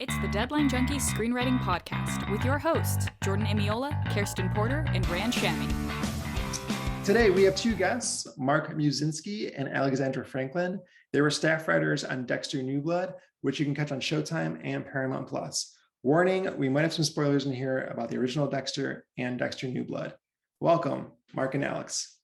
It's the Deadline Junkies Screenwriting Podcast with your hosts, Jordan Imiola, Kerstin Porter, and Shami. Today, we have two guests, Marc Muszynski and Alexandra Franlink. They were staff writers on Dexter New Blood, which you can catch on Showtime and Paramount Plus. Warning, we might have some spoilers in here about the original Dexter and Dexter New Blood. Welcome, Marc and Alex.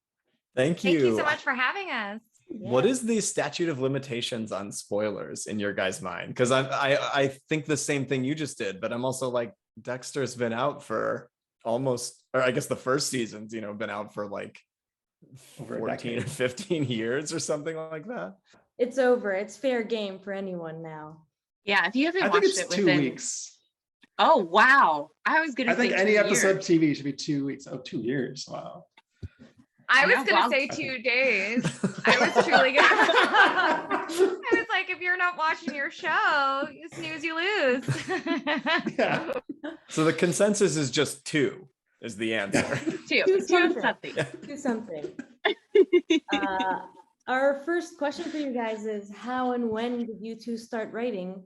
Thank you. Thank you so much for having us. Yeah. What is the statute of limitations on spoilers in your guys' mind? Because I think the same thing you just did, but I'm also like, Dexter's been out for almost, or I guess the first season's, been out for like over 14 or 15 years or something like that. It's over. It's fair game for anyone now. Yeah, if you haven't I watched think it's it within 2 weeks. Oh wow. I was gonna say I think any 2 episode years. TV should be 2 weeks. Oh, 2 years. Wow. I was gonna say 2 days. I was truly gonna I was like, if you're not watching your show, you snooze, you lose. Yeah. So the consensus is just 2 is the answer. Two something. Do something. Our first question for you guys is, how and when did you two start writing,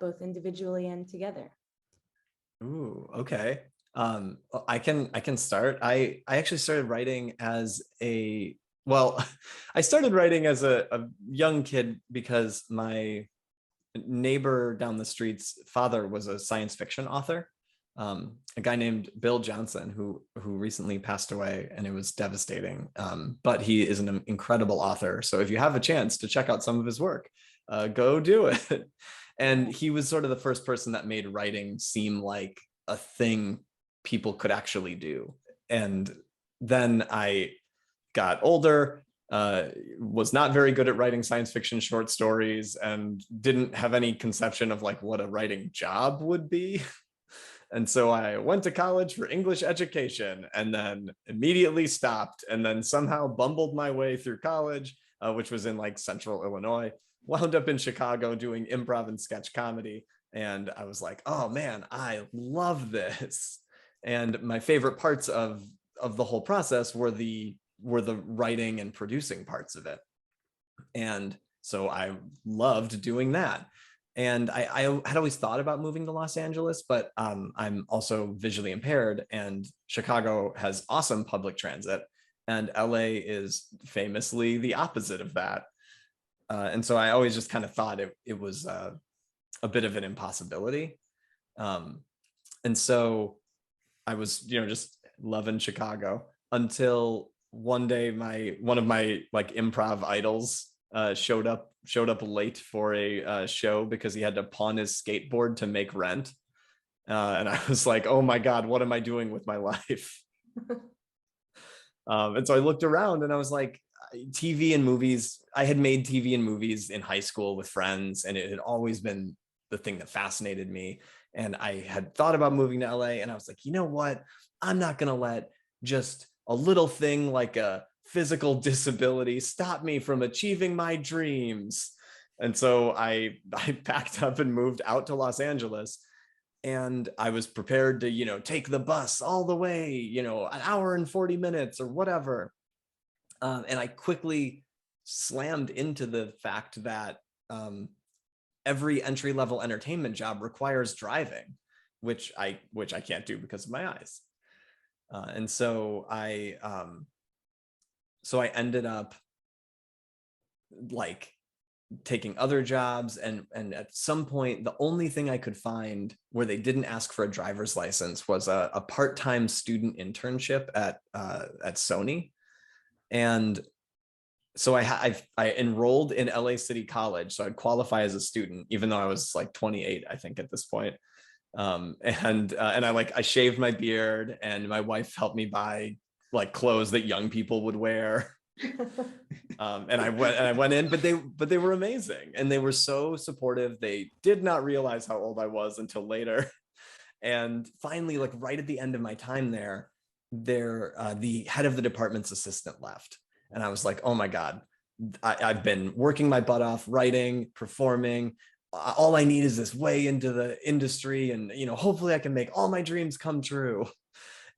both individually and together? Ooh, okay. I can start. I actually started writing as I started writing as a young kid because my neighbor down the street's father was a science fiction author, a guy named Bill Johnson who recently passed away, and it was devastating. But he is an incredible author. So if you have a chance to check out some of his work, go do it. And he was sort of the first person that made writing seem like a thing people could actually do. And then I got older, was not very good at writing science fiction short stories, and didn't have any conception of like what a writing job would be. And so I went to college for English education and then immediately stopped, and then somehow bumbled my way through college, which was in like central Illinois, wound up in Chicago doing improv and sketch comedy. And I was like, oh man, I love this. And my favorite parts of the whole process were the writing and producing parts of it. And so I loved doing that. And I had always thought about moving to Los Angeles, but I'm also visually impaired, and Chicago has awesome public transit, and LA is famously the opposite of that. And so I always just kind of thought it was a bit of an impossibility. And so I was, just loving Chicago until one day one of my like improv idols showed up late for a show because he had to pawn his skateboard to make rent. And I was like, oh my God, what am I doing with my life? And so I looked around and I was like, TV and movies. I had made TV and movies in high school with friends, and it had always been the thing that fascinated me. And I had thought about moving to LA, and I was like, you know what? I'm not going to let just a little thing like a physical disability stop me from achieving my dreams. And so I packed up and moved out to Los Angeles, and I was prepared to, take the bus all the way, an hour and 40 minutes or whatever. And I quickly slammed into the fact that every entry-level entertainment job requires driving, which I can't do because of my eyes. And so I ended up like taking other jobs, and at some point, the only thing I could find where they didn't ask for a driver's license was a part-time student internship at Sony. And so I enrolled in LA City College, so I'd qualify as a student, even though I was like 28, I think, at this point. And I shaved my beard, and my wife helped me buy like clothes that young people would wear. And I went in, but they were amazing, and they were so supportive. They did not realize how old I was until later. And finally, like right at the end of my time there, the head of the department's assistant left. And I was like, oh my God, I've been working my butt off, writing, performing. All I need is this way into the industry, and hopefully I can make all my dreams come true.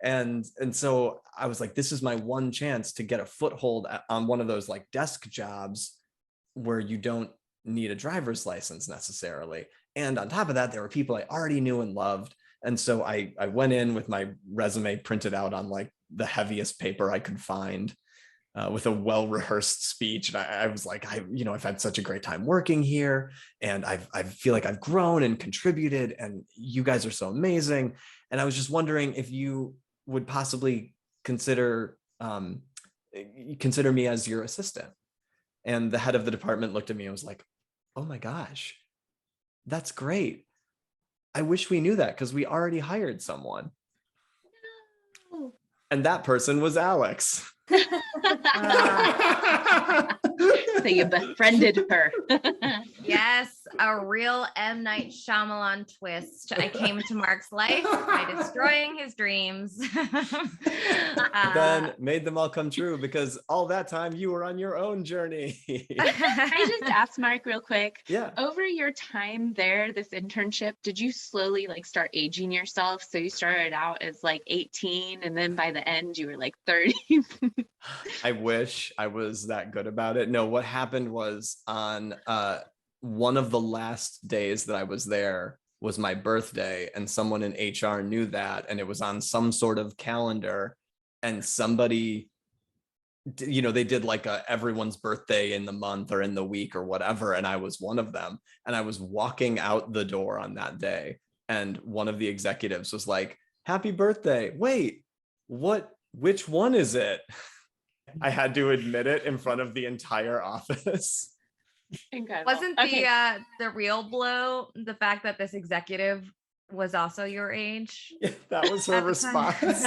And so I was like, this is my one chance to get a foothold on one of those like desk jobs where you don't need a driver's license necessarily. And on top of that, there were people I already knew and loved. And so I went in with my resume printed out on like the heaviest paper I could find, with a well-rehearsed speech. And I was like, I've had such a great time working here, and I feel like I've grown and contributed, and you guys are so amazing. And I was just wondering if you would possibly consider me as your assistant. And the head of the department looked at me and was like, oh my gosh, that's great. I wish we knew that, because we already hired someone. No. And that person was Alex. So you befriended her. Yes, a real M. Night Shyamalan twist. I came into Mark's life by destroying his dreams. Then made them all come true, because all that time you were on your own journey. I just asked Mark real quick. Yeah. Over your time there, this internship, did you slowly like start aging yourself? So you started out as like 18, and then by the end you were like 30. I wish I was that good about it. No, what happened was on one of the last days that I was there was my birthday, and someone in HR knew that, and it was on some sort of calendar, and somebody, they did like everyone's birthday in the month or in the week or whatever, and I was one of them. And I was walking out the door on that day, and one of the executives was like, happy birthday. Wait, which one is it? I had to admit it in front of the entire office. Incredible. Wasn't the real blow the fact that this executive was also your age? Yeah, that was her at the response.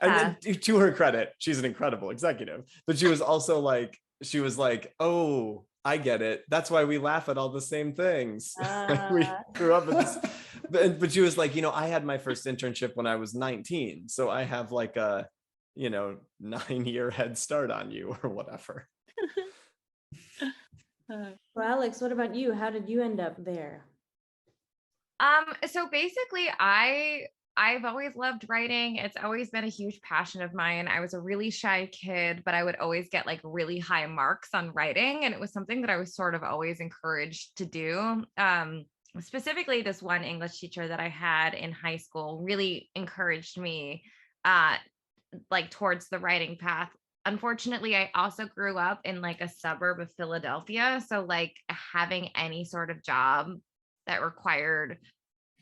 And then, to her credit, she's an incredible executive, but she was also like, oh, I get it. That's why we laugh at all the same things. We grew up with this. But she was like, I had my first internship when I was 19. So I have like a, 9-year head start on you or whatever. Well, Alex, what about you? How did you end up there? So basically I've always loved writing. It's always been a huge passion of mine. I was a really shy kid, but I would always get like really high marks on writing. And it was something that I was sort of always encouraged to do. Specifically, this one English teacher that I had in high school really encouraged me like towards the writing path. Unfortunately, I also grew up in like a suburb of Philadelphia. So like having any sort of job that required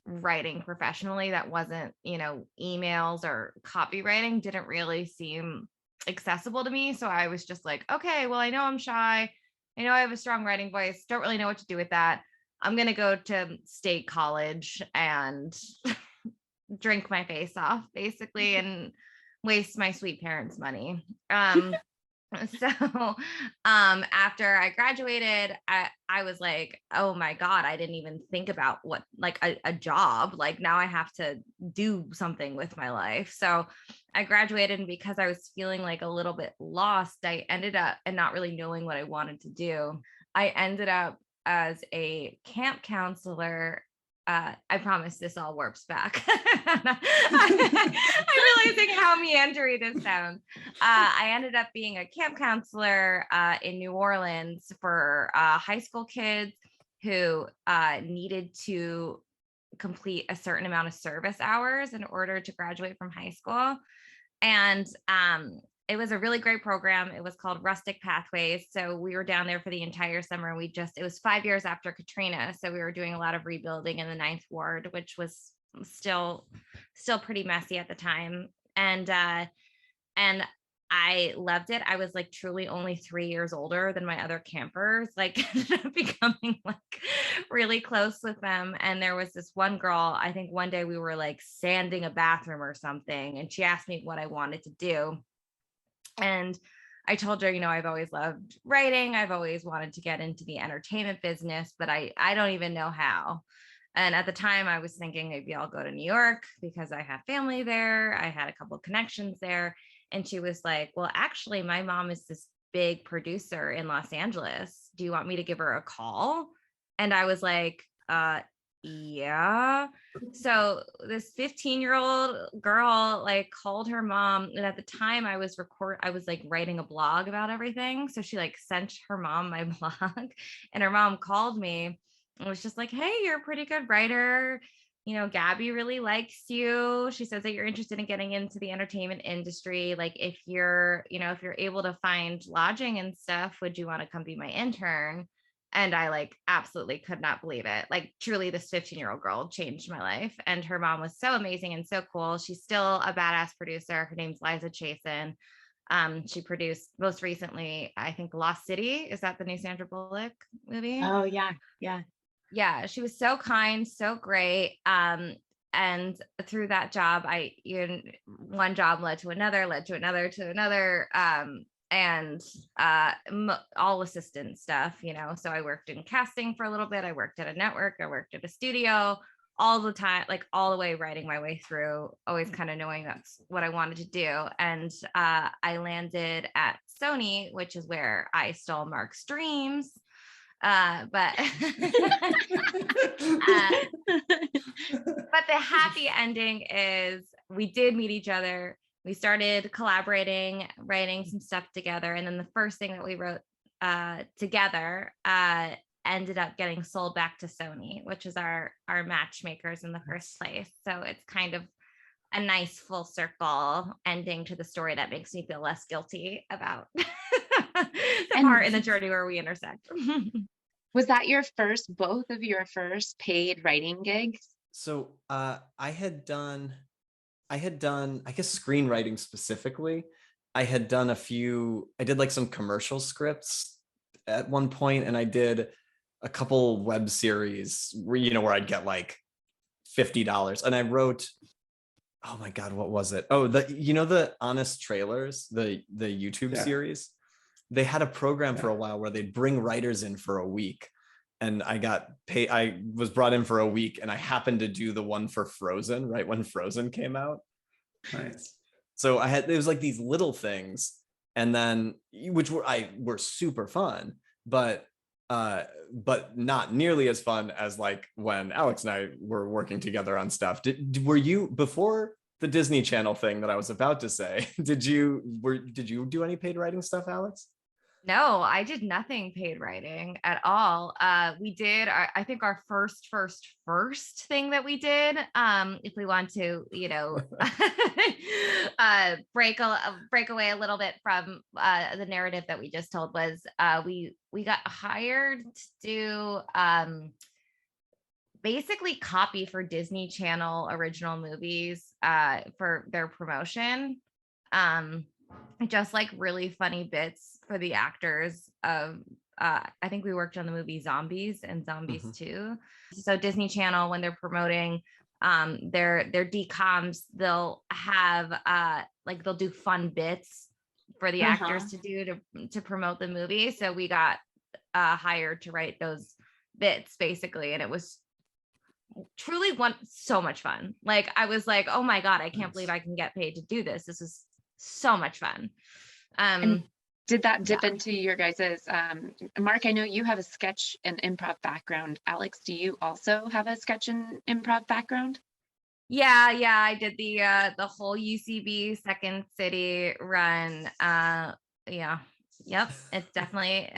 writing professionally that wasn't, emails or copywriting didn't really seem accessible to me. So I was just like, okay, well, I know I'm shy. I know I have a strong writing voice. Don't really know what to do with that. I'm going to go to state college and drink my face off basically and waste my sweet parents' money. So after I graduated, I was like, oh my God, I didn't even think about what like a job. Like now I have to do something with my life. So I graduated, and because I was feeling like a little bit lost, I ended up and not really knowing what I wanted to do. I ended up as a camp counselor. I promise this all warps back. I'm realizing how meandering this sounds. I ended up being a camp counselor in New Orleans for high school kids who needed to complete a certain amount of service hours in order to graduate from high school. And it was a really great program. It was called Rustic Pathways. So we were down there for the entire summer. It was 5 years after Katrina. So we were doing a lot of rebuilding in the 9th Ward, which was still pretty messy at the time. And I loved it. I was like truly only 3 years older than my other campers, like ended up becoming like really close with them. And there was this one girl, I think one day we were like sanding a bathroom or something, and she asked me what I wanted to do. And I told her, I've always loved writing. I've always wanted to get into the entertainment business, but I don't even know how. And at the time I was thinking maybe I'll go to New York because I have family there. I had a couple of connections there. And she was like, well, actually, my mom is this big producer in Los Angeles. Do you want me to give her a call? And I was like, yeah. So this 15-year-old girl like called her mom, and at the time I was like writing a blog about everything. So she like sent her mom my blog, and her mom called me It was just like, hey, you're a pretty good writer. You know, Gabby really likes you. She says that you're interested in getting into the entertainment industry. Like, if you're able to find lodging and stuff, would you want to come be my intern? And I like absolutely could not believe it. Like, truly, this 15-year-old girl changed my life. And her mom was so amazing and so cool. She's still a badass producer. Her name's Liza Chasen. She produced most recently, I think, Lost City. Is that the new Sandra Bullock movie? Oh yeah. Yeah, she was so kind, so great. And through that job, one job led to another, and all assistant stuff, So I worked in casting for a little bit. I worked at a network. I worked at a studio all the time, like all the way writing my way through, always kind of knowing that's what I wanted to do. And I landed at Sony, which is where I stole Mark's dreams. But but the happy ending is we did meet each other. We started collaborating, writing some stuff together. And then the first thing that we wrote together ended up getting sold back to Sony, which is our matchmakers in the first place. So it's kind of a nice full circle ending to the story that makes me feel less guilty about the part in the journey where we intersect. Was that both of your first paid writing gigs? So I had done, I guess, screenwriting specifically. I did like some commercial scripts at one point, and I did a couple web series where I'd get like $50. And I wrote, oh my God, what was it? Oh, the Honest Trailers, the YouTube series. They had a program for a while where they'd bring writers in for a week, and I got paid. I was brought in for a week, and I happened to do the one for Frozen right when Frozen came out. Nice. So it was like these little things, and then which were super fun, but not nearly as fun as like when Alex and I were working together on stuff. Were you, before the Disney Channel thing that I was about to say, did you do any paid writing stuff, Alex? No, I did nothing paid writing at all. We did, I think, our first thing that we did, if we want to, break away a little bit from the narrative that we just told, was we got hired to do basically copy for Disney Channel original movies for their promotion. Just like really funny bits for the actors of I think we worked on the movie Zombies and Zombies 2. So Disney Channel, when they're promoting their DComs, they'll have they'll do fun bits for the actors to do to promote the movie. So we got hired to write those bits basically, and it was truly so much fun. Like, I was like, oh my God, I can't believe I can get paid to do this. This is so much fun. And did that dip into your guys's Mark, I know you have a sketch and improv background. Alex, do you also have a sketch and improv background? Yeah, I did the whole UCB Second City run. Yep, it's definitely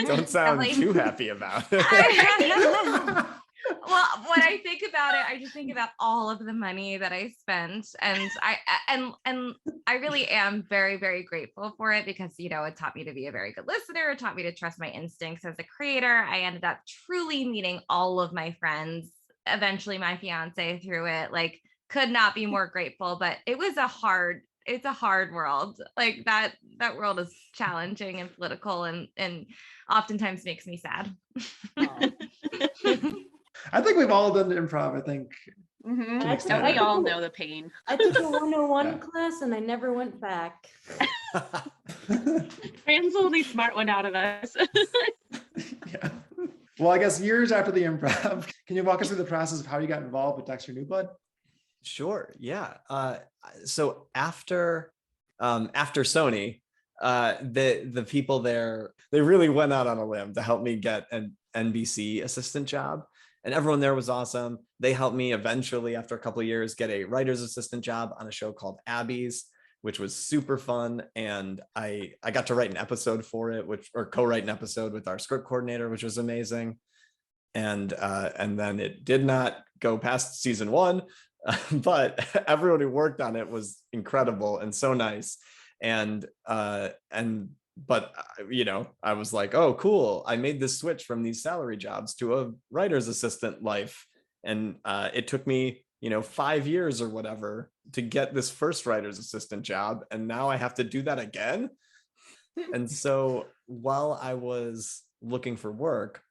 Don't sound too happy about it. Well, when I think about it, I just think about all of the money that I spent, and I really am very, very grateful for it, because it taught me to be a very good listener. It taught me to trust my instincts as a creator. I ended up truly meeting all of my friends, eventually my fiance, through it. Like, could not be more grateful. But it's a hard world. Like, that world is challenging and political, and oftentimes makes me sad. I think we've all done improv, I think. Don't we all know the pain? I took a 101 class and I never went back. Fran's the only smart one out of us. Yeah. Well, I guess years after the improv, can you walk us through the process of how you got involved with Dexter New Blood? Sure. Yeah. So after Sony, the people there, they really went out on a limb to help me get an NBC assistant job. And everyone there was awesome. They helped me eventually, after a couple of years, get a writer's assistant job on a show called Abby's, which was super fun. And I got to write an episode for it, or co-write an episode with our script coordinator, which was amazing. and then it did not go past season 1, but everyone who worked on it was incredible and so nice. But I was like, oh, cool, I made this switch from these salary jobs to a writer's assistant life, and it took me 5 years or whatever to get this first writer's assistant job, and now I have to do that again. And so while I was looking for work,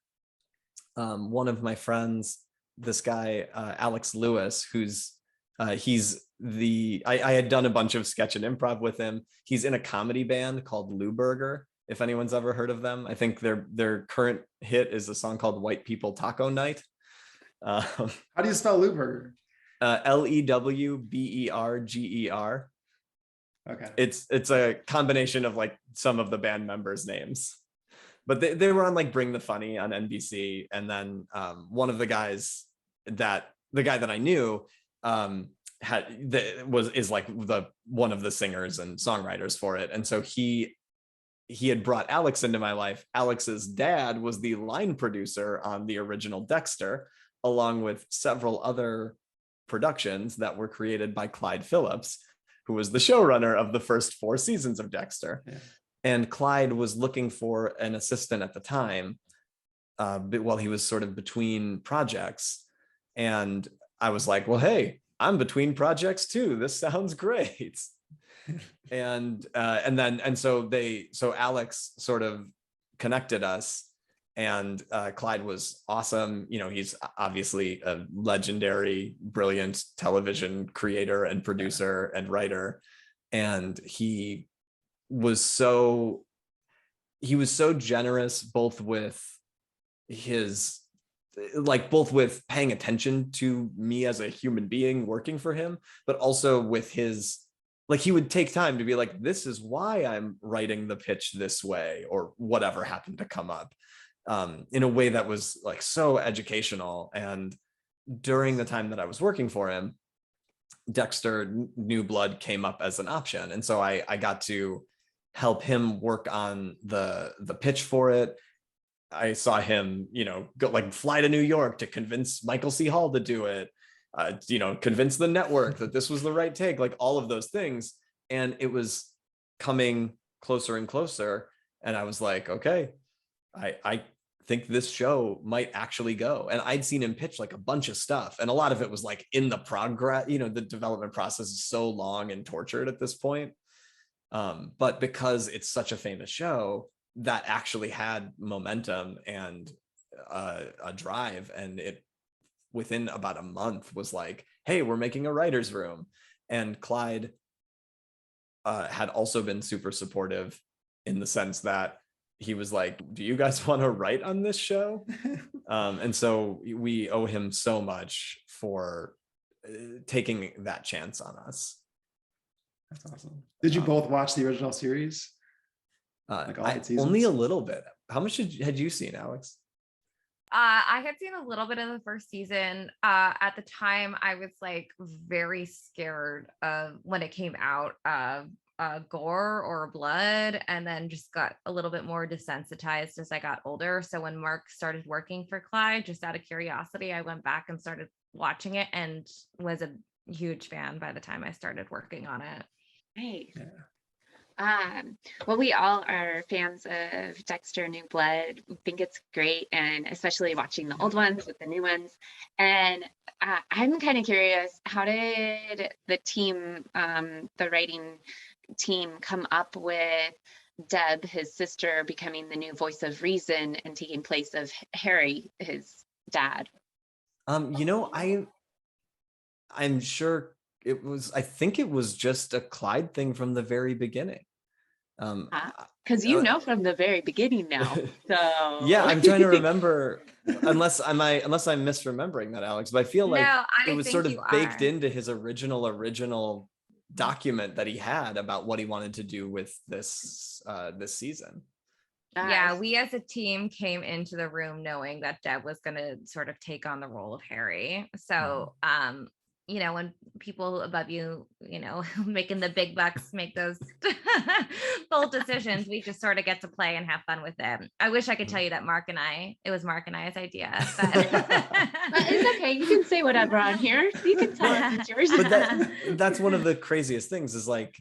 one of my friends, this guy Alex Lewis, who's I had done a bunch of sketch and improv with him. He's in a comedy band called Lou Burger, if anyone's ever heard of them. I think their current hit is a song called White People Taco Night. How do you spell Lou Burger? Lewberger. Okay. It's a combination of like some of the band members' names, but they were on like Bring the Funny on NBC, and then one of the guys the guy that I knew is like one of the singers and songwriters for it, and so he had brought Alex into my life. Alex's dad was the line producer on the original Dexter, along with several other productions that were created by Clyde Phillips, who was the showrunner of the first 4 seasons of Dexter. Yeah. And Clyde was looking for an assistant at the time, while he was sort of between projects. And I was like, well, hey, I'm between projects too. This sounds great. So Alex sort of connected us, and Clyde was awesome. He's obviously a legendary, brilliant television creator and producer and writer. And he was so generous, both with paying attention to me as a human being working for him, but also with he would take time to be like, this is why I'm writing the pitch this way, or whatever happened to come up, in a way that was like so educational. And during the time that I was working for him, Dexter New Blood came up as an option. And so I got to help him work on the pitch for it. I saw him, go fly to New York to convince Michael C. Hall to do it, convince the network that this was the right take, like all of those things. And it was coming closer and closer. And I was like, okay, I think this show might actually go. And I'd seen him pitch like a bunch of stuff, and a lot of it was like in the progress, the development process is so long and tortured at this point. But because it's such a famous show, that actually had momentum and a drive, and it within about a month was like, hey, we're making a writer's room. And Clyde had also been super supportive, in the sense that he was like, do you guys want to write on this show? And so we owe him so much for taking that chance on us. That's awesome. Did you both watch the original series? Only a little bit. How much had you seen, Alex? I had seen a little bit of the first season. At the time, I was like very scared of when it came out of gore or blood, and then just got a little bit more desensitized as I got older. So when Marc started working for Clyde, just out of curiosity, I went back and started watching it, and was a huge fan by the time I started working on it. Nice. Yeah. Well, we all are fans of Dexter New Blood. We think it's great, and especially watching the old ones with the new ones. And I'm kind of curious, how did the team, the writing team, come up with Deb, his sister, becoming the new voice of reason and taking place of Harry, his dad? I'm sure I think it was just a Clyde thing from the very beginning. Because from the very beginning now. So yeah, I'm trying to remember, unless I'm misremembering that, Alex, but I feel like it was sort of baked into his original document that he had about what he wanted to do with this season. Yeah, we as a team came into the room knowing that Deb was going to sort of take on the role of Harry. So you know, when people above you, you know, making the big bucks make those bold decisions, we just sort of get to play and have fun with it. I wish I could tell you that it was Marc and I's idea, but it's okay. You can say whatever on here. You can tell us it's yours. But that's one of the craziest things is like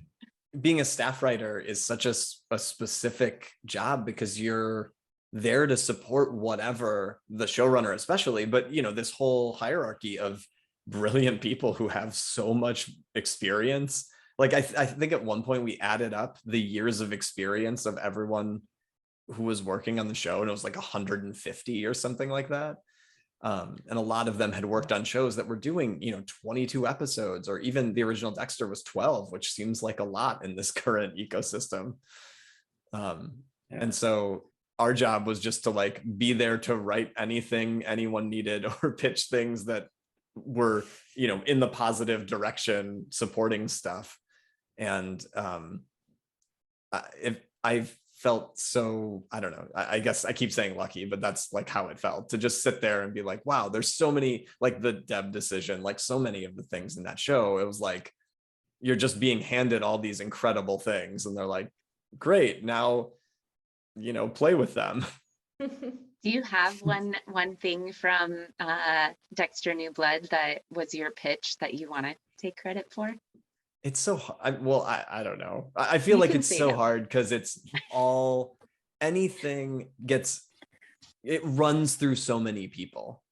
being a staff writer is such a specific job because you're there to support whatever the showrunner especially, but you know, this whole hierarchy of brilliant people who have so much experience. Like I think at one point we added up the years of experience of everyone who was working on the show, and it was like 150 or something like that. And a lot of them had worked on shows that were doing, you know, 22 episodes, or even the original Dexter was 12, which seems like a lot in this current ecosystem. And so our job was just to like be there to write anything anyone needed or pitch things that were, you know, in the positive direction, supporting stuff. And if I've felt so, I don't know, I guess I keep saying lucky, but that's like how it felt to just sit there and be like, wow, there's so many, like the Deb decision, like so many of the things in that show, it was like you're just being handed all these incredible things and they're like, great, now, you know, play with them. Do you have one thing from Dexter New Blood that was your pitch that you want to take credit for? It's so hard. Well, I don't know. I feel like it's so hard because it's all, anything it runs through so many people.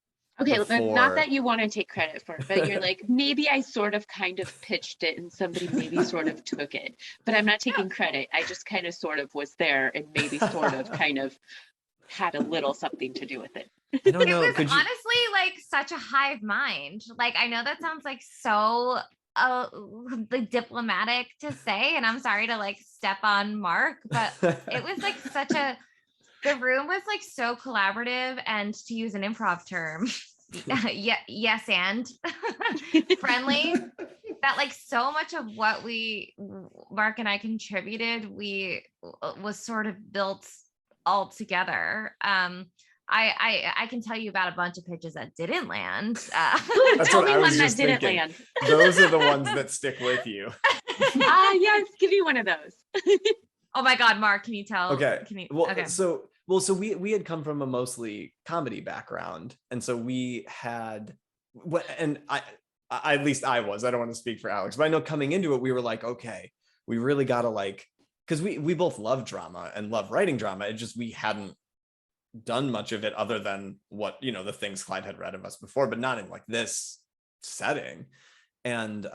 Okay, not that you want to take credit for it, but you're like, maybe I sort of kind of pitched it and somebody maybe sort of took it, but I'm not taking credit. I just kind of sort of was there and maybe sort of kind of had a little something to do with it. I don't know. It was honestly like such a hive mind. Like, I know that sounds like so like diplomatic to say, and I'm sorry to like step on Marc, but it was like the room was like so collaborative, and to use an improv term, yes and friendly, that like so much of what Marc and I contributed, was sort of built all together. I can tell you about a bunch of pitches that didn't land. Tell me one that didn't land. Those are the ones that stick with you. Yes, give me one of those. Oh my God, Marc, can you tell? Okay. Okay. So we had come from a mostly comedy background, and so we had, and I at least I don't want to speak for Alex, but I know coming into it, we were like, okay, we really got to like, because we both love drama and love writing drama. It just, we hadn't done much of it other than what, you know, the things Clyde had read of us before, but not in like this setting. And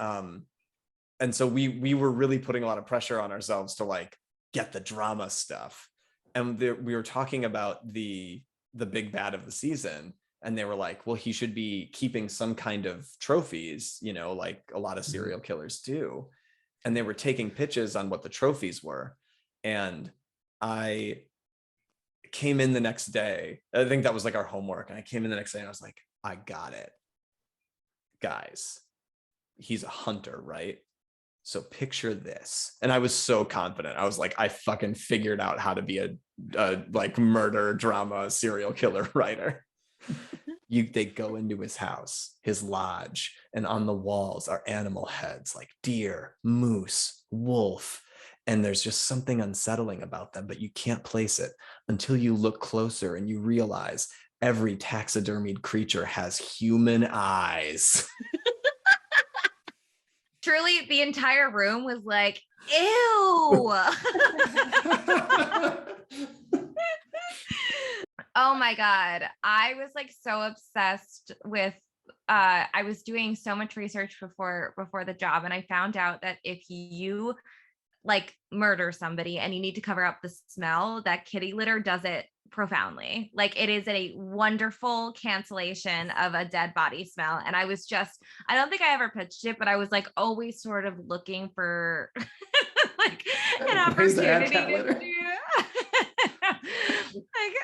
so we were really putting a lot of pressure on ourselves to like get the drama stuff. And we were talking about the big bad of the season, and they were like, well, he should be keeping some kind of trophies, you know, like a lot of serial killers do. And they were taking pitches on what the trophies were. And I came in the next day, I think that was like our homework, and I came in the next day and I was like, I got it, guys, he's a hunter, right? So picture this. And I was so confident. I was like, I fucking figured out how to be a like murder drama serial killer writer. They go into his house, his lodge, and on the walls are animal heads like deer, moose, wolf. And there's just something unsettling about them, but you can't place it until you look closer and you realize every taxidermied creature has human eyes. Truly, the entire room was like, ew. Oh my God. I was like so obsessed with, I was doing so much research before the job, and I found out that if you like murder somebody and you need to cover up the smell, that kitty litter does it profoundly. Like, it is a wonderful cancellation of a dead body smell. And I was just, I don't think I ever pitched it, but I was like always sort of looking for like an opportunity to do like,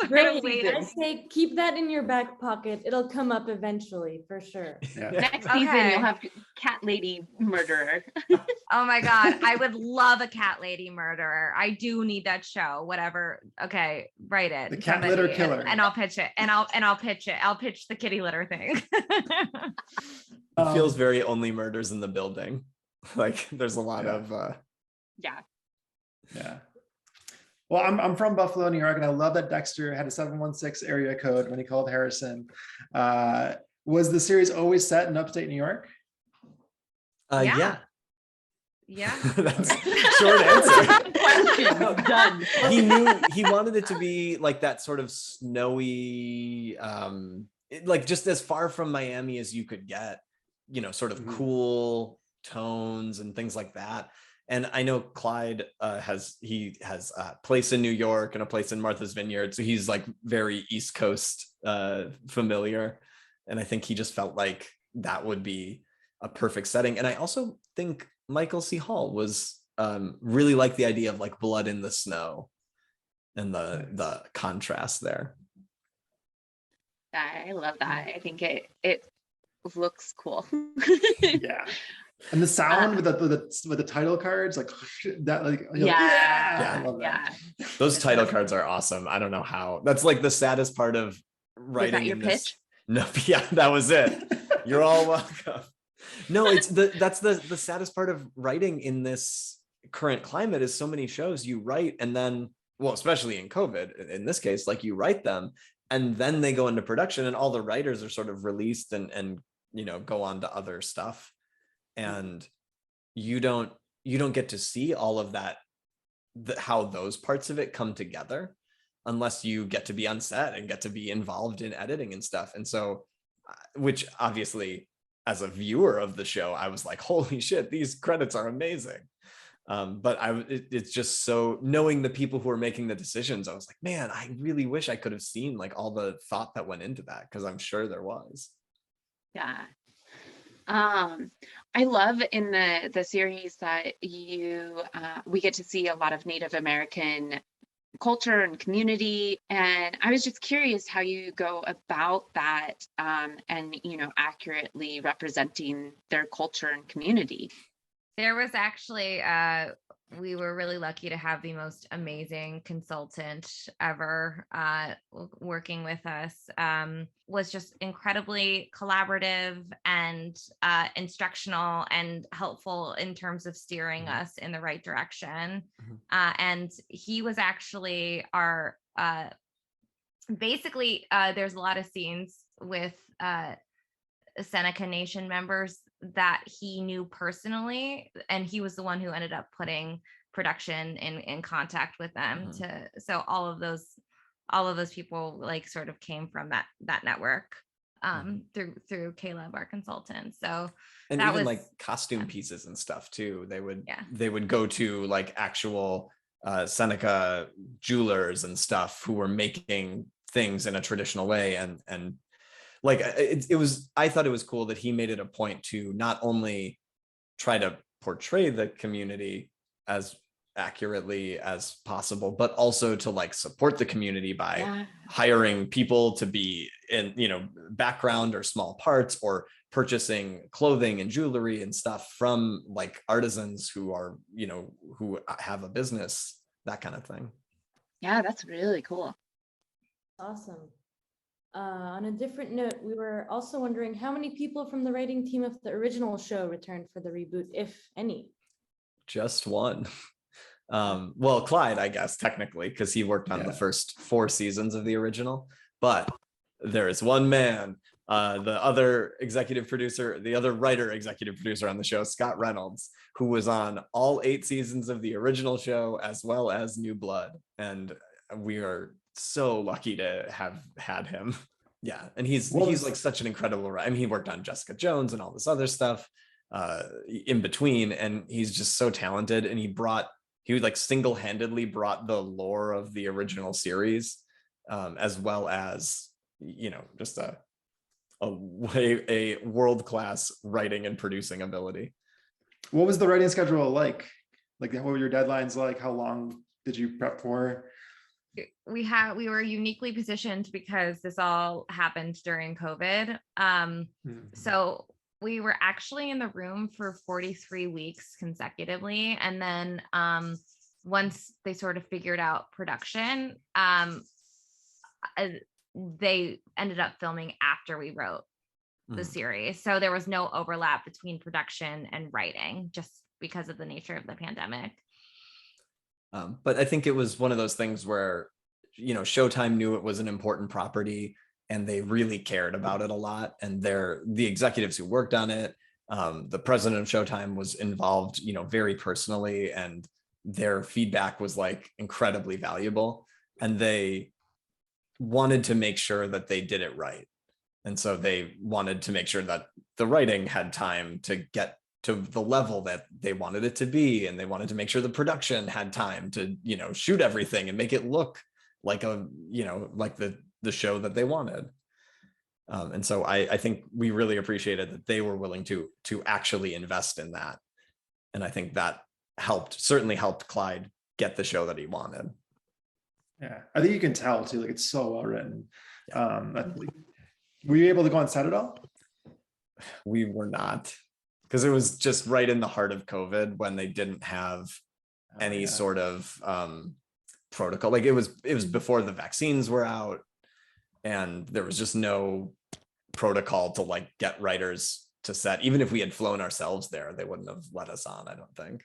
Great. waiting. I say keep that in your back pocket. It'll come up eventually for sure. Yeah. Next season, you'll have cat lady murderer. Oh my God. I would love a cat lady murderer. I do need that show. Whatever. Okay. Write it. The cat litter killer. And I'll pitch it. And I'll pitch it. I'll pitch the kitty litter thing. It feels very Only Murders in the Building. Like there's a lot of Yeah. Well, I'm from Buffalo, New York, and I love that Dexter had a 716 area code when he called Harrison. Was the series always set in upstate New York? Yeah. Yeah. That's short answer. Question. Done. He wanted it to be like that sort of snowy, like just as far from Miami as you could get, sort of cool tones and things like that. And I know Clyde has a place in New York and a place in Martha's Vineyard. So he's like very East Coast familiar. And I think he just felt like that would be a perfect setting. And I also think Michael C. Hall was really like the idea of like blood in the snow and the contrast there. I love that. I think it looks cool. Yeah. And the sound with the title cards, like that, like yeah, I love that. Yeah. Those title cards are awesome. I don't know how. That's like the saddest part of writing. Was that your in this. pitch? No, yeah, that was it. You're all welcome. No, that's the saddest part of writing in this current climate is so many shows you write and then, well, especially in COVID, in this case, like you write them and then they go into production and all the writers are sort of released and go on to other stuff. And you don't get to see all of that, how those parts of it come together unless you get to be on set and get to be involved in editing and stuff. And so, which obviously as a viewer of the show, I was like, holy shit, these credits are amazing. But it's just so knowing the people who are making the decisions, I was like, man, I really wish I could have seen like all the thought that went into that, because I'm sure there was. Yeah. I love in the series that we get to see a lot of Native American culture and community, and I was just curious how you go about that and accurately representing their culture and community. There was actually we were really lucky to have the most amazing consultant ever working with us. Was just incredibly collaborative and instructional and helpful in terms of steering us in the right direction. And he was actually our basically there's a lot of scenes with Seneca Nation members that he knew personally, and he was the one who ended up putting production in contact with them. So all of those people like sort of came from that network through Caleb, our consultant. So and that even was like costume pieces and stuff too. They would go to like actual Seneca jewelers and stuff who were making things in a traditional way, and like I thought it was cool that he made it a point to not only try to portray the community as accurately as possible, but also to like support the community by hiring people to be in, background or small parts, or purchasing clothing and jewelry and stuff from like artisans who are, who have a business, that kind of thing. Yeah, that's really cool. Awesome. On a different note, we were also wondering how many people from the writing team of the original show returned for the reboot, if any? Just one. Well, Clyde, I guess, technically, because he worked on the first 4 seasons of the original, but there is one man, the other executive producer, the other writer executive producer on the show, Scott Reynolds, who was on all 8 seasons of the original show, as well as New Blood. And we are so lucky to have had him. Yeah. And he's like such an incredible writer. I mean, he worked on Jessica Jones and all this other stuff in between, and he's just so talented. And he like single-handedly brought the lore of the original series, as well as, just a world-class writing and producing ability. What was the writing schedule like? Like, what were your deadlines like? How long did you prep for? we were uniquely positioned because this all happened during COVID. So we were actually in the room for 43 weeks consecutively. And then once they sort of figured out production, they ended up filming after we wrote the series. So there was no overlap between production and writing just because of the nature of the pandemic. But I think it was one of those things where, Showtime knew it was an important property and they really cared about it a lot. And the executives who worked on it, the president of Showtime was involved, very personally, and their feedback was like incredibly valuable. And they wanted to make sure that they did it right. And so they wanted to make sure that the writing had time to get to the level that they wanted it to be, and they wanted to make sure the production had time to shoot everything and make it look like like the show that they wanted. And so I think we really appreciated that they were willing to actually invest in that, and I think that certainly helped Clyde get the show that he wanted. Yeah, I think you can tell too, like it's so well written. Were you able to go on set at all? We were not, because it was just right in the heart of COVID when they didn't have any sort of protocol. Like it was before the vaccines were out, and there was just no protocol to like get writers to set. Even if we had flown ourselves there, they wouldn't have let us on, I don't think.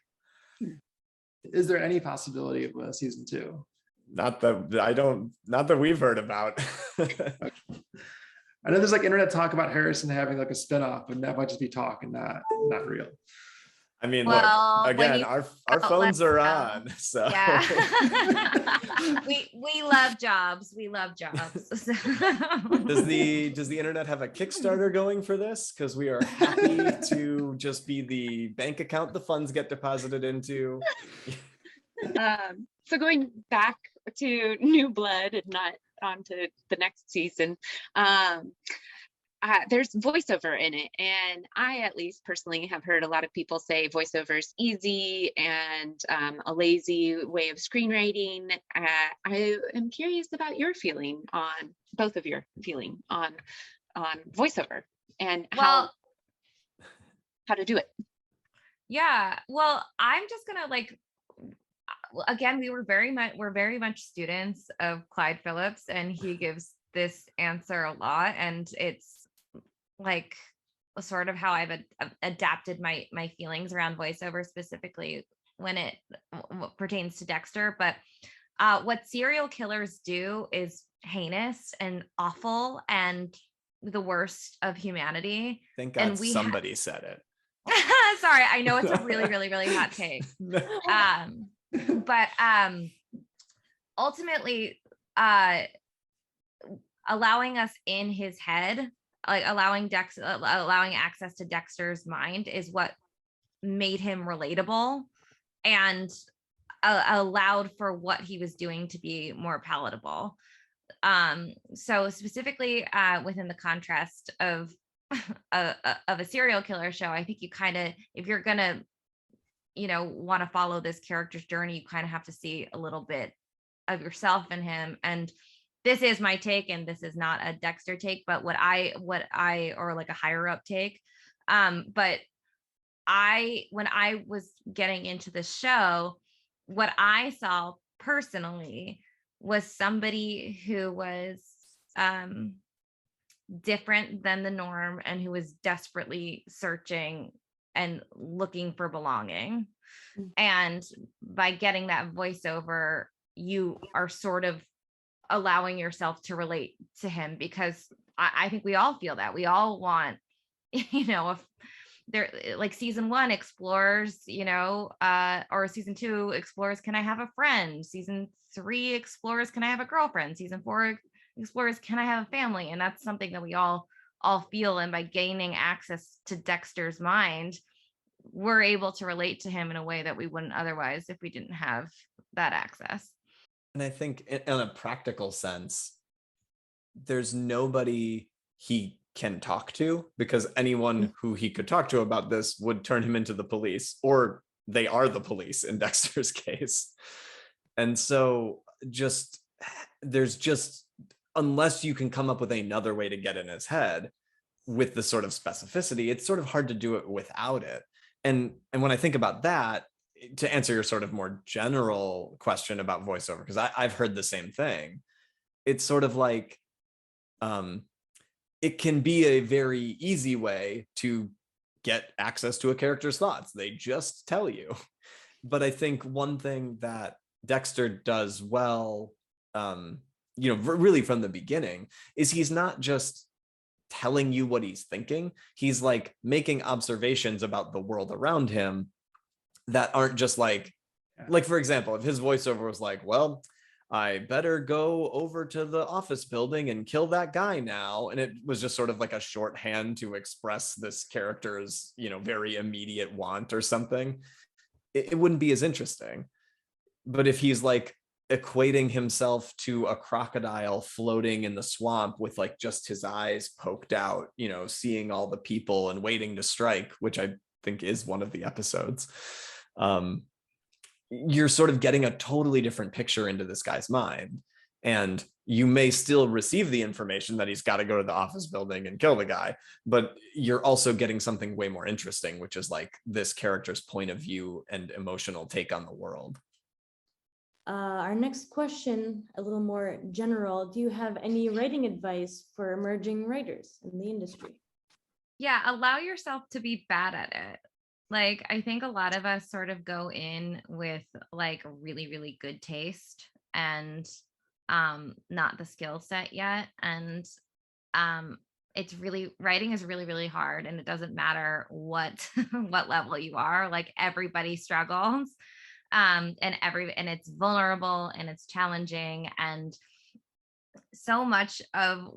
Is there any possibility of a season 2? Not that we've heard about. I know there's like internet talk about Harrison having like a spinoff, and that might just be talk and not real. I mean, well, look, again, our phones are on, so yeah. we love jobs. We love jobs. So. Does the internet have a Kickstarter going for this? Because we are happy to just be the bank account the funds get deposited into. So going back to New Blood and not on to the next season, there's voiceover in it, and I at least personally have heard a lot of people say voiceover is easy and a lazy way of screenwriting. I am curious about your feeling on both of your feeling on voiceover and how to do it. Yeah, well, I'm just gonna again, we're very much students of Clyde Phillips, and he gives this answer a lot, and it's like sort of how I've adapted my feelings around voiceover, specifically when it pertains to Dexter. But what serial killers do is heinous and awful and the worst of humanity. Thank God somebody said it. Sorry, I know it's a really, really, really hot take. But ultimately, allowing us in his head, like allowing access to Dexter's mind, is what made him relatable and allowed for what he was doing to be more palatable. So specifically within the contrast of a serial killer show, I think you kind of, if you're gonna want to follow this character's journey, you kind of have to see a little bit of yourself in him. And this is my take, and this is not a Dexter take, but what I or like a higher up take. But when I was getting into the show, what I saw personally was somebody who was different than the norm and who was desperately searching and looking for belonging. And by getting that voiceover, you are sort of allowing yourself to relate to him, because I think we all feel that. We all want, if they're like season 1 explores, or season 2 explores, can I have a friend? Season 3 explores, can I have a girlfriend? Season 4 explores, can I have a family? And that's something that we all feel. And by gaining access to Dexter's mind, we're able to relate to him in a way that we wouldn't otherwise if we didn't have that access. And I think in a practical sense, there's nobody he can talk to, because anyone who he could talk to about this would turn him into the police, or they are the police in Dexter's case. And so just there's just, unless you can come up with another way to get in his head with the sort of specificity, it's sort of hard to do it without it. And when I think about that, to answer your sort of more general question about voiceover, because I've heard the same thing, it's sort of like, it can be a very easy way to get access to a character's thoughts. They just tell you. But I think one thing that Dexter does well, really from the beginning, is he's not just telling you what he's thinking. He's like making observations about the world around him that aren't just like for example, if his voiceover was like, well, I better go over to the office building and kill that guy now. And it was just sort of like a shorthand to express this character's, very immediate want or something. It wouldn't be as interesting. But if he's like equating himself to a crocodile floating in the swamp with like just his eyes poked out, seeing all the people and waiting to strike, which I think is one of the episodes, you're sort of getting a totally different picture into this guy's mind. And you may still receive the information that he's got to go to the office building and kill the guy, but you're also getting something way more interesting, which is like this character's point of view and emotional take on the world. Our next question, a little more general. Do you have any writing advice for emerging writers in the industry? Yeah, allow yourself to be bad at it. Like, I think a lot of us sort of go in with like really, really good taste and not the skill set yet. And writing is really, really hard, and it doesn't matter what what level you are. Like, everybody struggles. And it's vulnerable and it's challenging, and so much of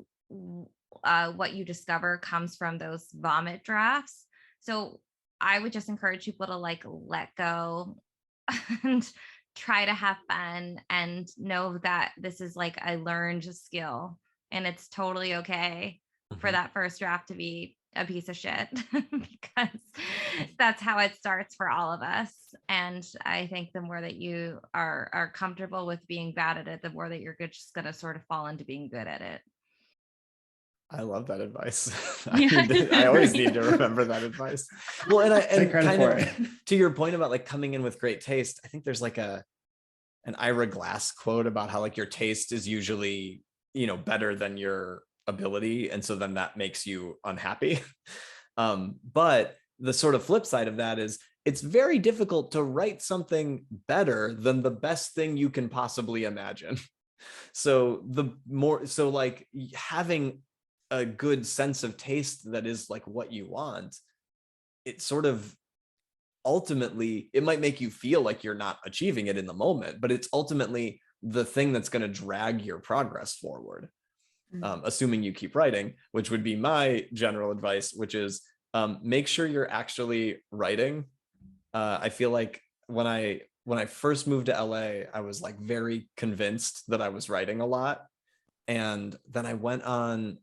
what you discover comes from those vomit drafts. So I would just encourage people to like let go and try to have fun, and know that this is like a learned skill, and it's totally okay for that first draft to be a piece of shit, because that's how it starts for all of us. And I think the more that you are comfortable with being bad at it, the more that you're just going to sort of fall into being good at it. I love that advice. I always need to remember that advice. Well, and kind of to your point about like coming in with great taste, I think there's like an Ira Glass quote about how like your taste is usually, better than your ability. And so then that makes you unhappy. But the sort of flip side of that is it's very difficult to write something better than the best thing you can possibly imagine. So like having a good sense of taste that is like what you want, it sort of ultimately, it might make you feel like you're not achieving it in the moment, but it's ultimately the thing that's going to drag your progress forward. Assuming you keep writing, which would be my general advice, which is make sure you're actually writing. I feel like when I first moved to LA, I was like very convinced that I was writing a lot. And then I went on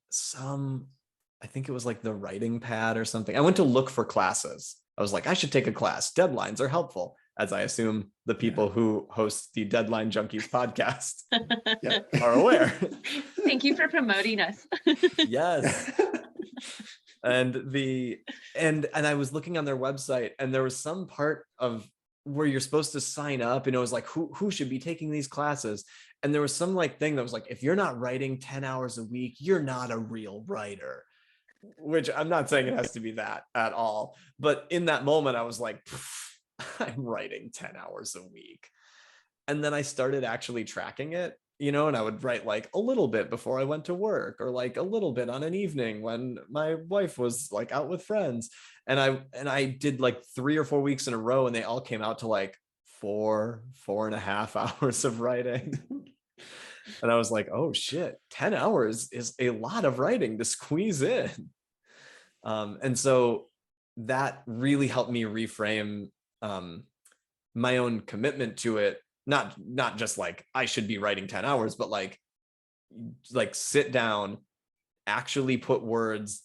I think it was like the writing pad or something. I went to look for classes. I was like, I should take a class. Deadlines are helpful, as I assume the people who host the Deadline Junkies podcast are aware. Thank you for promoting us. Yes. And I was looking on their website, and there was some part of where you're supposed to sign up, and it was like, who should be taking these classes? And there was some like thing that was like, if you're not writing 10 hours a week, you're not a real writer, which I'm not saying it has to be that at all. But in that moment, I was like, I'm writing 10 hours a week. And then I started actually tracking it, and I would write like a little bit before I went to work, or like a little bit on an evening when my wife was like out with friends. And I did like 3 or 4 weeks in a row, and they all came out to like 4.5 hours of writing. And I was like, oh shit, 10 hours is a lot of writing to squeeze in. And so that really helped me reframe my own commitment to it. Not just like I should be writing 10 hours, but like sit down, actually put words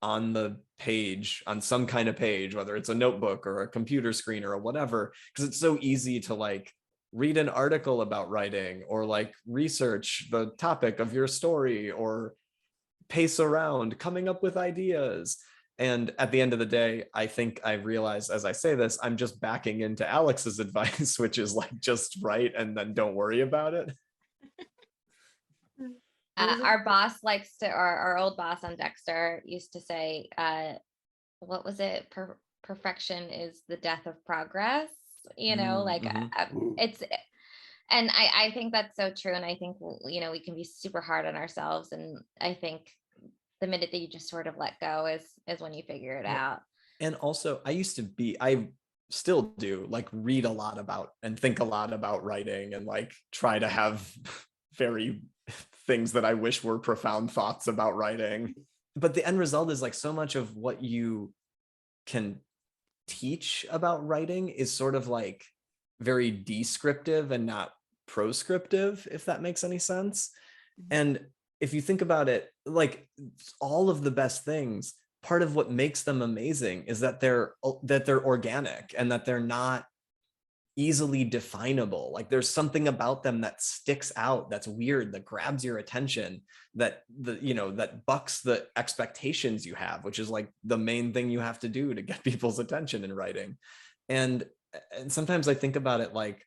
on the page, on some kind of page, whether it's a notebook or a computer screen or whatever, because it's so easy to like read an article about writing, or like research the topic of your story, or pace around coming up with ideas. And at the end of the day, I think I realized as I say this, I'm just backing into Alex's advice, which is like, just write and then don't worry about it. Our boss likes to, or our old boss on Dexter used to say, what was it? Perfection is the death of progress. It's, and I think that's so true. And I think, we can be super hard on ourselves. And I think the minute that you just sort of let go is when you figure it out. And also I still do like read a lot about and think a lot about writing, and like try to have very things that I wish were profound thoughts about writing. But the end result is like, so much of what you can teach about writing is sort of like very descriptive and not proscriptive, if that makes any sense. And if you think about it, like all of the best things, part of what makes them amazing is that they're organic and that they're not easily definable. Like there's something about them that sticks out, that's weird, that grabs your attention, that that bucks the expectations you have, which is like the main thing you have to do to get people's attention in writing. And sometimes I think about it like,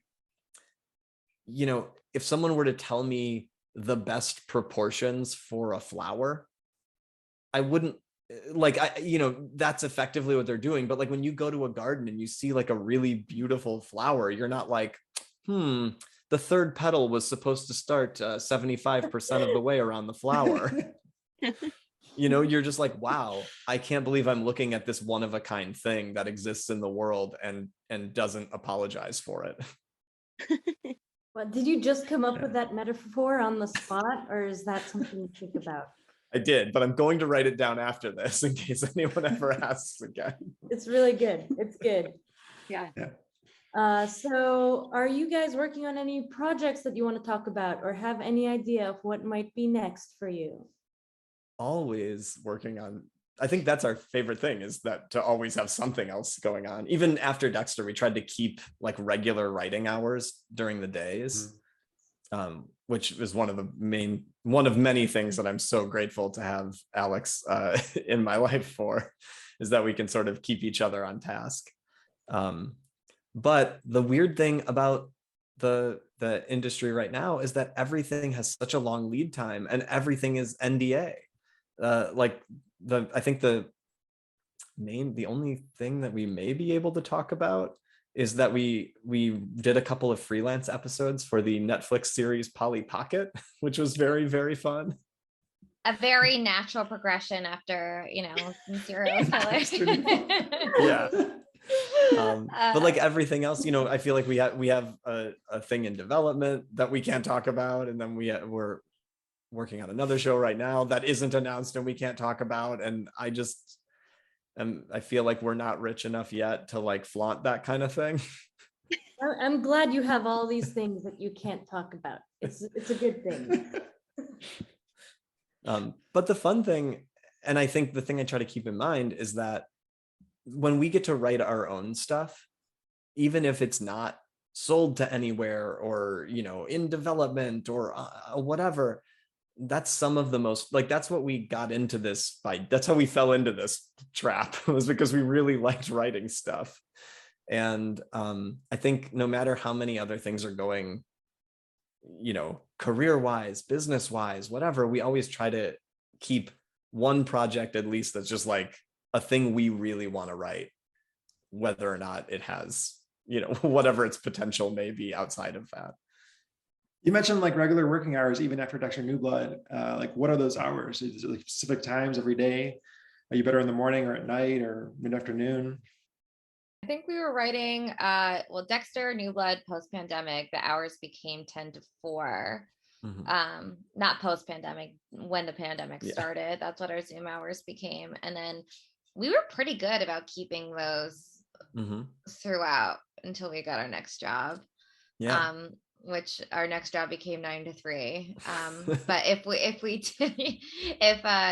if someone were to tell me the best proportions for a flower, I wouldn't that's effectively what they're doing. But like when you go to a garden and you see like a really beautiful flower, you're not like, the third petal was supposed to start 75% of the way around the flower. You're just like, wow, I can't believe I'm looking at this one of a kind thing that exists in the world and doesn't apologize for it. Well, did you just come up with that metaphor on the spot, or is that something you think about? I did, but I'm going to write it down after this in case anyone ever asks again. It's really good. It's good. Yeah. So are you guys working on any projects that you want to talk about, or have any idea of what might be next for you? Always working on, I think that's our favorite thing, is that to always have something else going on. Even after Dexter, we tried to keep like regular writing hours during the days. Which is one of many things that I'm so grateful to have Alex in my life for, is that we can sort of keep each other on task. But the weird thing about the industry right now is that everything has such a long lead time, and everything is NDA. I think the only thing that we may be able to talk about is that we did a couple of freelance episodes for the Netflix series Polly Pocket, which was very, very fun. A very natural progression after, serial killers. Yeah. But like everything else, I feel like we have a thing in development that we can't talk about. And then we're working on another show right now that isn't announced and we can't talk about. And I feel like we're not rich enough yet to like flaunt that kind of thing. I'm glad you have all these things that you can't talk about. It's a good thing. But the fun thing, and I think the thing I try to keep in mind, is that when we get to write our own stuff, even if it's not sold to anywhere or, in development or whatever, that's some of the most, like, that's what we got into this by, that's how we fell into this trap, was because we really liked writing stuff. And I think no matter how many other things are going, career-wise, business-wise, whatever, we always try to keep one project at least that's just like a thing we really want to write, whether or not it has, whatever its potential may be outside of that. You mentioned like regular working hours, even after Dexter New Blood. Like, what are those hours? Is it like specific times every day? Are you better in the morning or at night or mid-afternoon? I think we were writing, Dexter New Blood post-pandemic, the hours became 10 to 4. Mm-hmm. Not post-pandemic, when the pandemic started. That's what our Zoom hours became. And then we were pretty good about keeping those throughout until we got our next job. Yeah. which our next job became 9 to 3. But if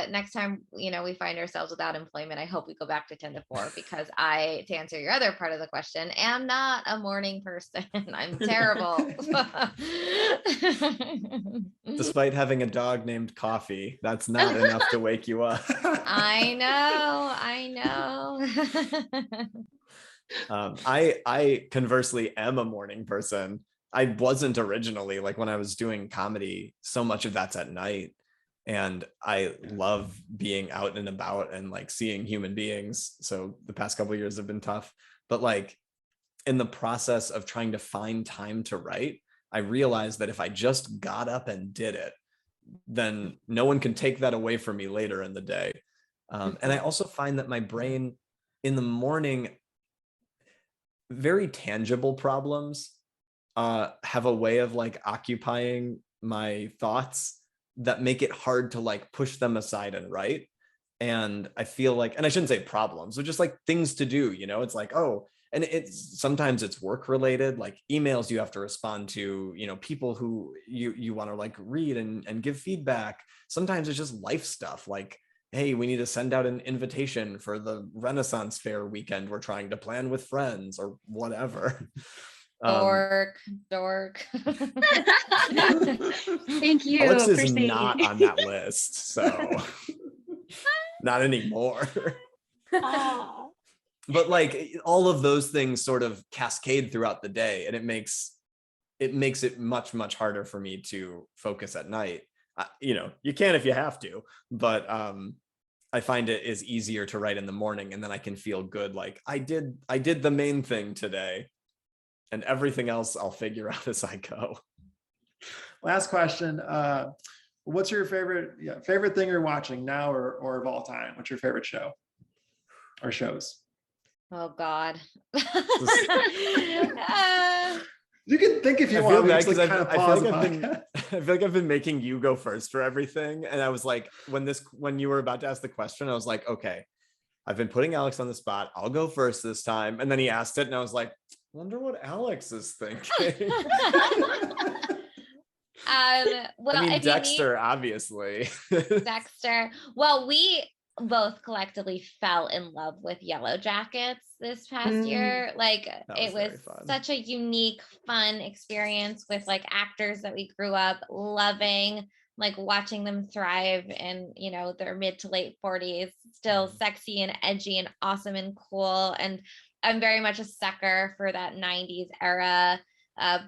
next time, we find ourselves without employment, I hope we go back to 10 to 4, because to answer your other part of the question, am not a morning person. I'm terrible. Despite having a dog named Coffee, that's not enough to wake you up. I know. I conversely am a morning person. I wasn't originally, like when I was doing comedy, so much of that's at night. And I love being out and about and like seeing human beings. So the past couple of years have been tough. But like in the process of trying to find time to write, I realized that if I just got up and did it, then no one can take that away from me later in the day. And I also find that my brain in the morning, very tangible problems have a way of like occupying my thoughts that make it hard to like push them aside and write. And I feel like, and I shouldn't say problems, but just like things to do, it's like, oh, and sometimes it's work related, like emails you have to respond to, people who you want to like read and give feedback. Sometimes it's just life stuff like, hey, we need to send out an invitation for the Renaissance Fair weekend we're trying to plan with friends or whatever. Dork. Thank you. Alex is not on that list, so not anymore. But like all of those things sort of cascade throughout the day, and it makes it much, much harder for me to focus at night. You can if you have to, but I find it is easier to write in the morning, and then I can feel good. Like I did the main thing today, and everything else I'll figure out as I go. Last question. What's your favorite thing you're watching now or of all time? What's your favorite show or shows? Oh God. You can think if you want. I feel like I've been making you go first for everything. And I was like, when you were about to ask the question, I was like, okay, I've been putting Alex on the spot. I'll go first this time. And then he asked it, and I was like, wonder what Alex is thinking. Well, I mean, Dexter, obviously. Dexter. Well, we both collectively fell in love with Yellow Jackets this past year. Like it was such a unique, fun experience with like actors that we grew up loving, like watching them thrive in, their mid to late 40s, still sexy and edgy and awesome and cool. And I'm very much a sucker for that 90s era of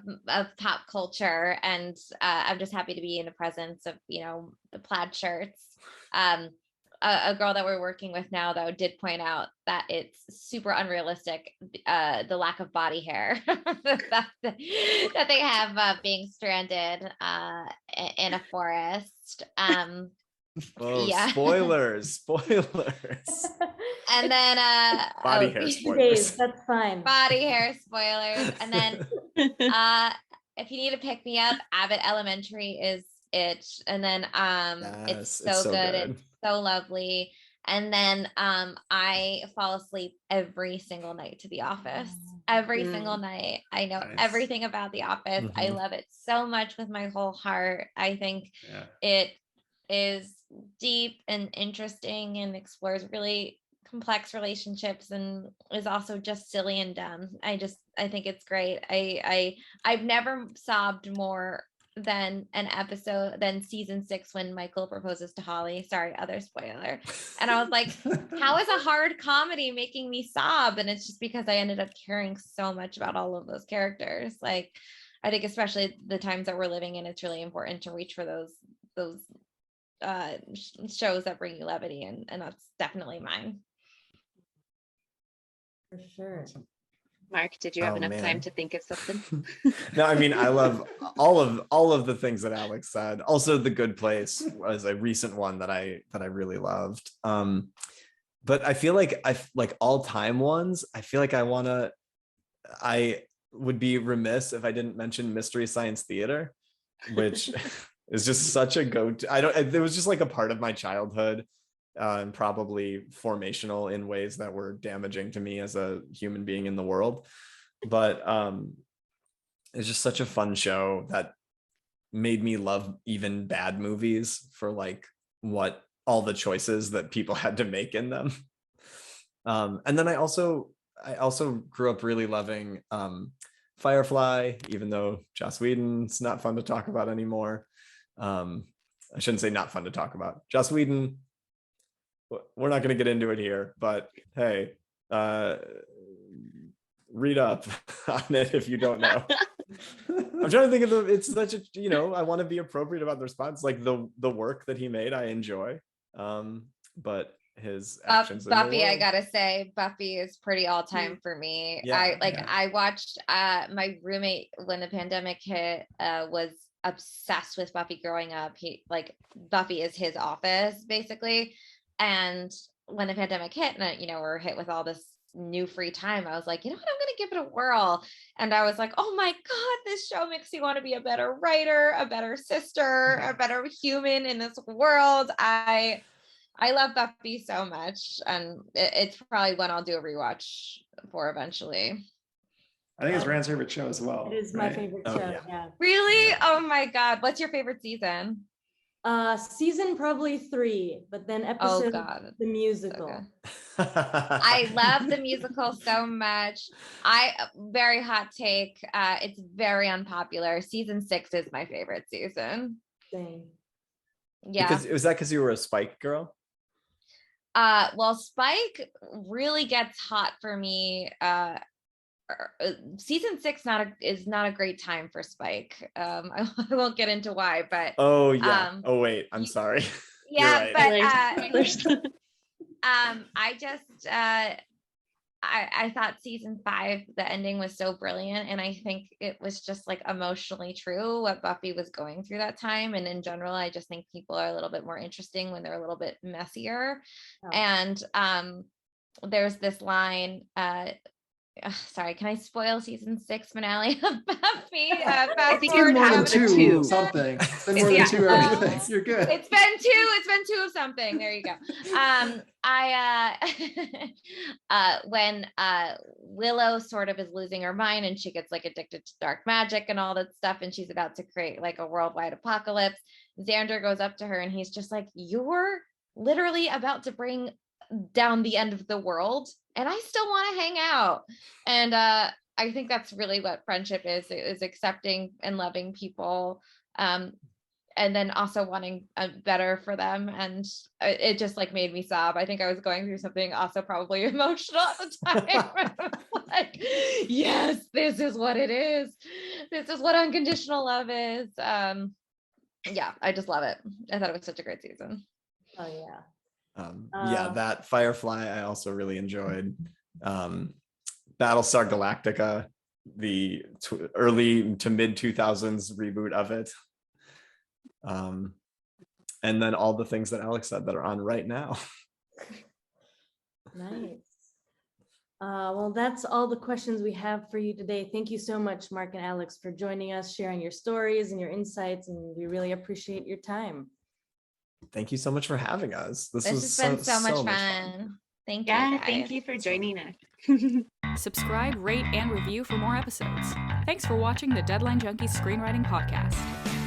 pop culture. And I'm just happy to be in the presence of, the plaid shirts. A girl that we're working with now, though, did point out that it's super unrealistic, the lack of body hair that they have being stranded in a forest. Yeah. Spoilers. And then body hair spoilers. That's fine. Body hair spoilers. And then if you need to pick me up, Abbott Elementary is it. And then it's so good. It's so lovely. And then I fall asleep every single night to The Office. Every single night. I know everything about The Office. I love it so much with my whole heart. I think it is deep and interesting and explores really complex relationships and is also just silly and dumb. I think it's great. I've never sobbed more than season 6 when Michael proposes to Holly. Sorry, other spoiler. And I was like, how is a hard comedy making me sob? And it's just because I ended up caring so much about all of those characters. Like, I think especially the times that we're living in, it's really important to reach for those shows that bring you levity, and that's definitely mine. For sure. Mark, did you have enough time to think of something? No, I mean, I love all of the things that Alex said. Also, The Good Place was a recent one that I really loved. But I feel like all time ones, I feel like I would be remiss if I didn't mention Mystery Science Theater, which is just such a go-to. It was just like a part of my childhood. And probably formational in ways that were damaging to me as a human being in the world. But it's just such a fun show that made me love even bad movies for like what all the choices that people had to make in them. And then I also grew up really loving Firefly, even though Joss Whedon's not fun to talk about anymore. I shouldn't say not fun to talk about. Joss Whedon, we're not going to get into it here, but hey, read up on it if you don't know. I'm trying to think of it's such a, I want to be appropriate about the response. Like the work that he made, I enjoy. But his actions Buffy, I gotta say, Buffy is pretty all-time for me. I watched my roommate when the pandemic hit was obsessed with Buffy growing up. Buffy is his Office basically, and when the pandemic hit and we're hit with all this new free time, I was like, I'm gonna give it a whirl. And I was like, oh my god, this show makes me want to be a better writer, a better sister, a better human in this world. I love Buffy so much, and it's probably one I'll do a rewatch for eventually. I think it's Rand's favorite show as well. It is my favorite show. Yeah. Really? Yeah. Oh my god, what's your favorite season? Season probably 3, but then episode the musical. Okay. I love the musical so much. Very hot take. It's very unpopular. Season 6 is my favorite season. Same. Yeah. Was that because you were a Spike girl? Well, Spike really gets hot for me. Season 6 is not a great time for Spike. I won't get into why, but oh wait, I'm sorry. Yeah, right. But I thought season 5, the ending was so brilliant, and I think it was just like emotionally true what Buffy was going through that time. And in general, I just think people are a little bit more interesting when they're a little bit messier. Oh. And there's this line, sorry, can I spoil season 6 finale of Buffy? I think it's more than 2 something. It's been more than 2 everything. You're good. It's been 2 of something. There you go. When Willow sort of is losing her mind and she gets like addicted to dark magic and all that stuff, and she's about to create like a worldwide apocalypse, Xander goes up to her and he's just like, you're literally about to bring down the end of the world, and I still want to hang out. And I think that's really what friendship is accepting and loving people, and then also wanting better for them. And it just like made me sob. I think I was going through something also probably emotional at the time. Like, yes, this is what it is. This is what unconditional love is. Yeah, I just love it. I thought it was such a great season. Oh yeah. That Firefly I also really enjoyed. Battlestar Galactica, the early to mid 2000s reboot of it, and then all the things that Alex said that are on right now. Nice. Well, that's all the questions we have for you today. Thank you so much, Marc and Alex, for joining us, sharing your stories and your insights, and we really appreciate your time. Thank you so much for having us. This has been so much fun. Thank you. Yeah, thank you for joining us. Subscribe, rate, and review for more episodes. Thanks for watching the Deadline Junkies Screenwriting Podcast.